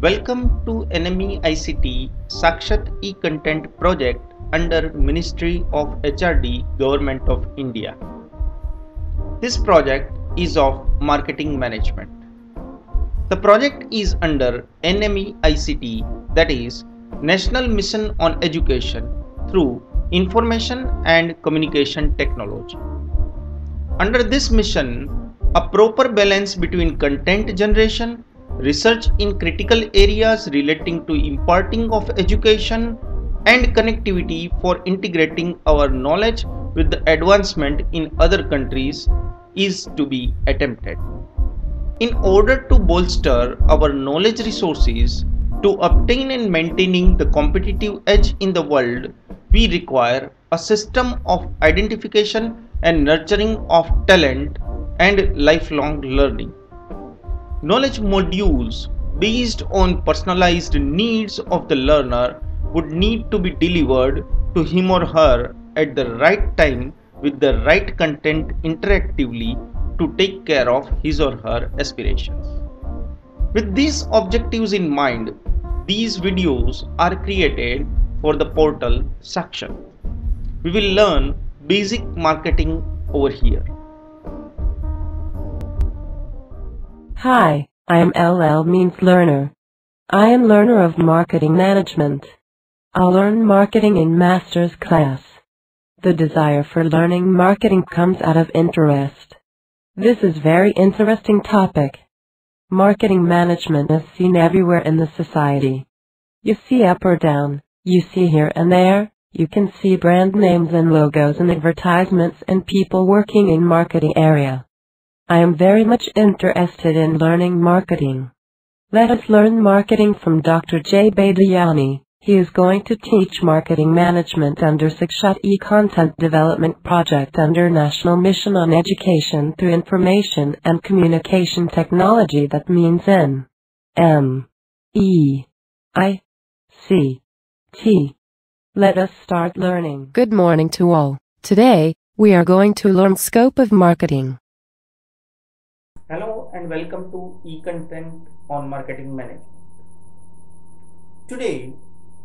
Welcome to NME ICT Sakshat e-content project under Ministry of HRD Government of India. This project is of marketing management. The project is under NME ICT, that is National Mission on Education through Information and Communication Technology. Under this mission, a proper balance between content generation, research in critical areas relating to imparting of education, and connectivity for integrating our knowledge with the advancement in other countries is to be attempted. In order to bolster our knowledge resources to obtain and maintaining the competitive edge in the world, we require a system of identification and nurturing of talent and lifelong learning. Knowledge modules based on personalized needs of the learner would need to be delivered to him or her at the right time with the right content interactively to take care of his or her aspirations. With these objectives in mind, these videos are created for the portal Sakshat. We will learn basic marketing over here. Hi, I am LL means learner. I am learner of marketing management. I'll learn marketing in master's class. The desire for learning marketing comes out of interest. This is very interesting topic. Marketing management is seen everywhere in the society. You see up or down, you see here and there, you can see brand names and logos and advertisements and people working in marketing area. I am very much interested in learning marketing. Let us learn marketing from Dr. J. Badiani. He is going to teach marketing management under Sakshat e-content development project under National Mission on Education through Information and Communication Technology, that means NMEICT. Let us start learning. Good morning to all. Today, we are going to learn scope of marketing. Hello and welcome to e-content on marketing management. Today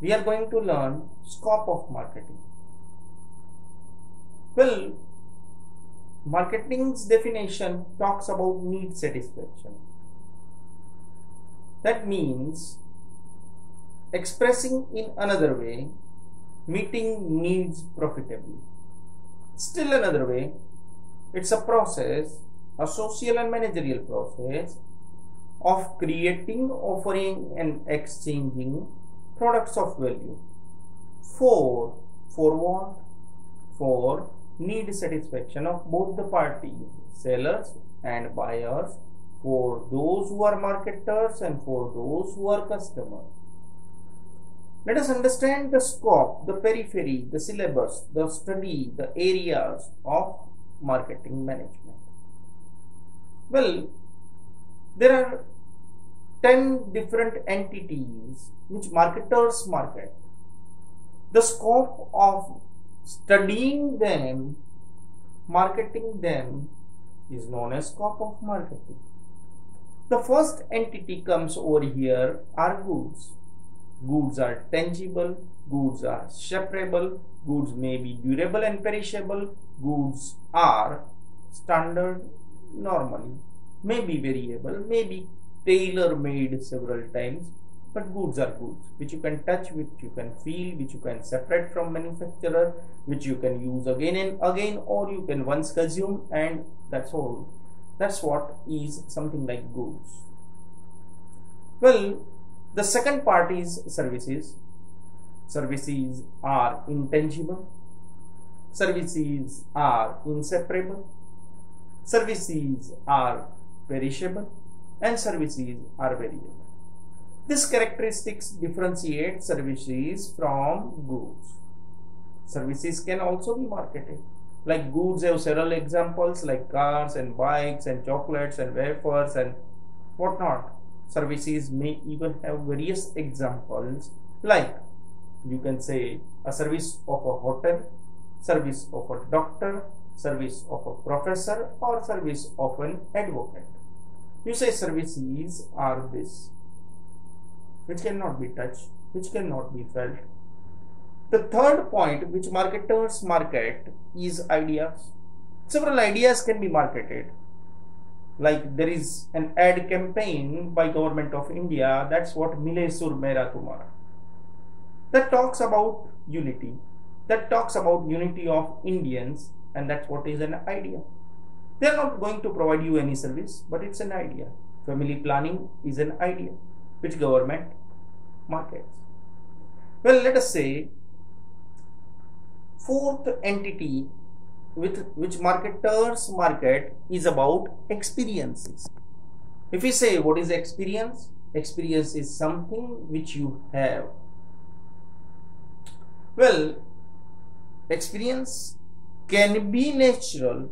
we are going to learn scope of marketing. Well, marketing's definition talks about need satisfaction. That means expressing in another way, meeting needs profitably. Still another way, it's a process, a social and managerial process of creating, offering and exchanging products of value for what? For need satisfaction of both the parties, sellers and buyers, for those who are marketers and for those who are customers. Let us understand the scope, the periphery, the syllabus, the study, the areas of marketing management. Well, there are 10 different entities which marketers market. The scope of studying them, marketing them, is known as scope of marketing. The first entity comes over here are goods. Goods are tangible, goods are separable, goods may be durable and perishable, goods are standard normally, may be variable, may be tailor-made several times, but goods are goods which you can touch, which you can feel, which you can separate from manufacturer, which you can use again and again, or you can once consume, and that's all. That's what is something like goods. Well, the second part is services. Services are intangible, services are inseparable, services are perishable, and services are variable. These characteristics differentiate services from goods. Services can also be marketed. Like goods have several examples like cars and bikes and chocolates and wafers and whatnot. Services may even have various examples, like you can say a service of a hotel, service of a doctor, service of a professor, or service of an advocate. You say services are this. which cannot be touched, which cannot be felt. The third point which marketers market is ideas. Several ideas can be marketed. Like there is an ad campaign by Government of India, that's what Mile Sur Mera Tumhara, that talks about unity, that talks about unity of Indians, and that's what is an idea. They are not going to provide you any service, but it's an idea. Family planning is an idea which government markets. Well, let us say fourth entity with which marketers market is about experiences. If we say what is experience? Experience is something which you have. Well, experience can be natural,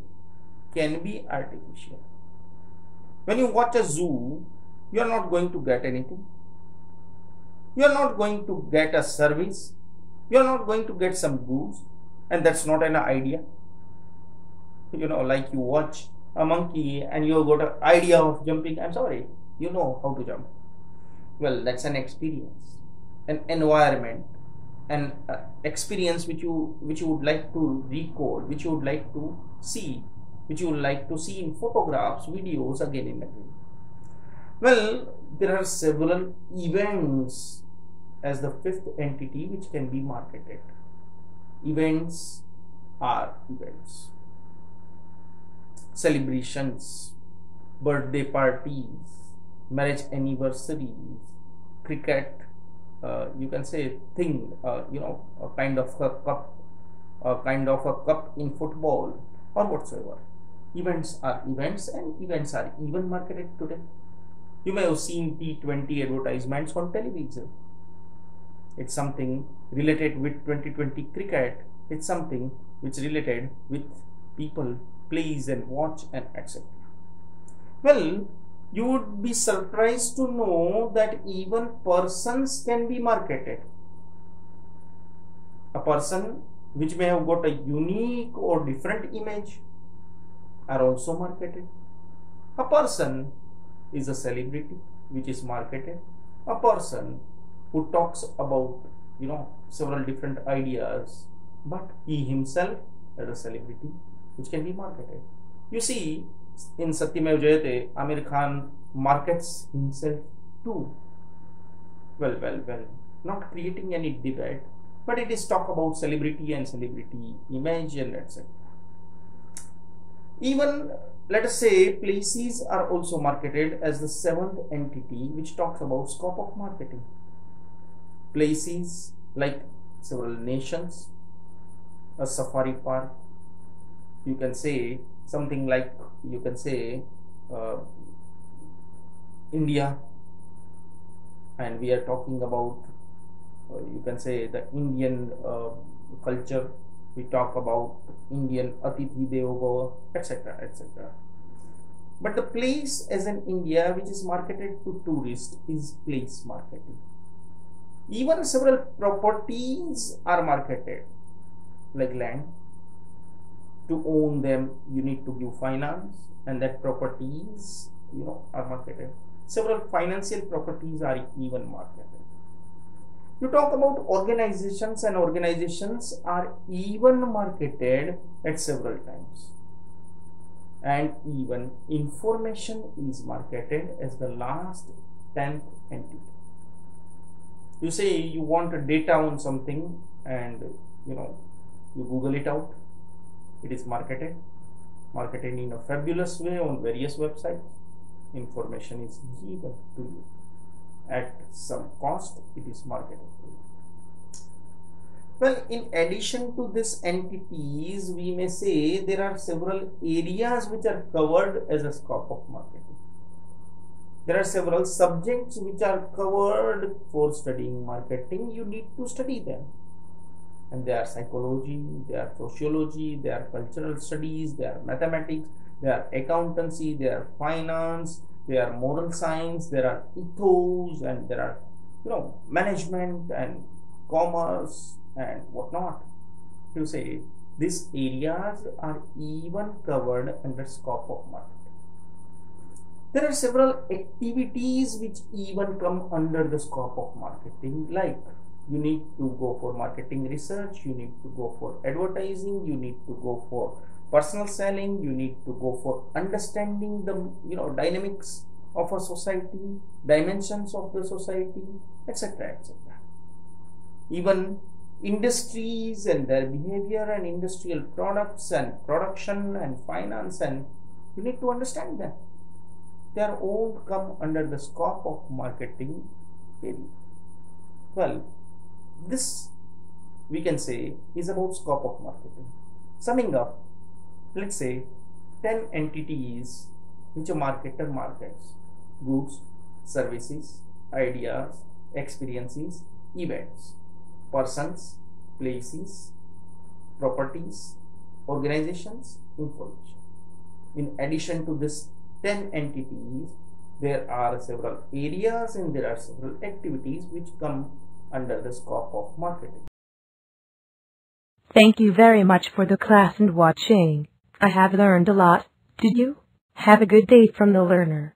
can be artificial. When you watch a zoo, you are not going to get anything. You are not going to get a service. You are not going to get some goods, and that's not an idea. You know, like you watch a monkey and you got an idea of jumping. I'm sorry, you know how to jump. Well, that's an experience, an environment, an experience which you would like to recall, which you would like to see, which you would like to see in photographs, videos, again and again. Well, there are several events as the fifth entity which can be marketed. Events are events. Celebrations, birthday parties, marriage anniversaries, cricket, you can say thing, you know, a kind of a cup in football or whatsoever. Events are events, and events are even marketed today. You may have seen T20 advertisements on television. It's something related with 2020 cricket. It's something which related with people plays and watch and etc. Well, you would be surprised to know that even persons can be marketed. A person which may have got a unique or different image are also marketed. A person is a celebrity which is marketed. A person who talks about, you know, several different ideas, but he himself as a celebrity which can be marketed. You see, in Satyamev Jayate, Amir Khan markets himself too. Well, not creating any debate, but it is talk about celebrity and celebrity image and etc. Even, let us say, places are also marketed as the seventh entity which talks about scope of marketing. Places like several nations, a safari park, you can say something like, you can say India, and we are talking about you can say the Indian culture. We talk about Indian Atithi Devo Bhava, etc., etc. But the place as in India which is marketed to tourists is place marketing. Even several properties are marketed, like land. To own them, you need to give finance, and that properties, you know, are marketed. Several financial properties are even marketed. You talk about organizations, and organizations are even marketed at several times. And even information is marketed as the last 10th entity. You say you want data on something, and you know, you Google it out. It is marketed in a fabulous way on various websites. Information is given to you at some cost. It is marketed to you. Well, in addition to these entities, we may say there are several areas which are covered as a scope of marketing. There are several subjects which are covered for studying marketing. You need to study them. And they are psychology, they are sociology, they are cultural studies, they are mathematics, they are accountancy, they are finance, they are moral science, there are ethos, and there are, you know, management and commerce and whatnot. You say these areas are even covered under scope of marketing. There are several activities which even come under the scope of marketing, like you need to go for marketing research, you need to go for advertising, you need to go for personal selling, you need to go for understanding the dynamics of a society, dimensions of the society, etc., etc. Even industries and their behavior and industrial products and production and finance, and you need to understand them. They are all come under the scope of marketing area. Well, this we can say is about scope of marketing. Summing up, let's say 10 entities which a marketer markets: goods, services, ideas, experiences, events, persons, places, properties, organizations, information. In addition to this 10 entities, there are several areas and there are several activities which come under the scope of marketing. Thank you very much for the class and watching. I have learned a lot. Did you? Have a good day from the learner.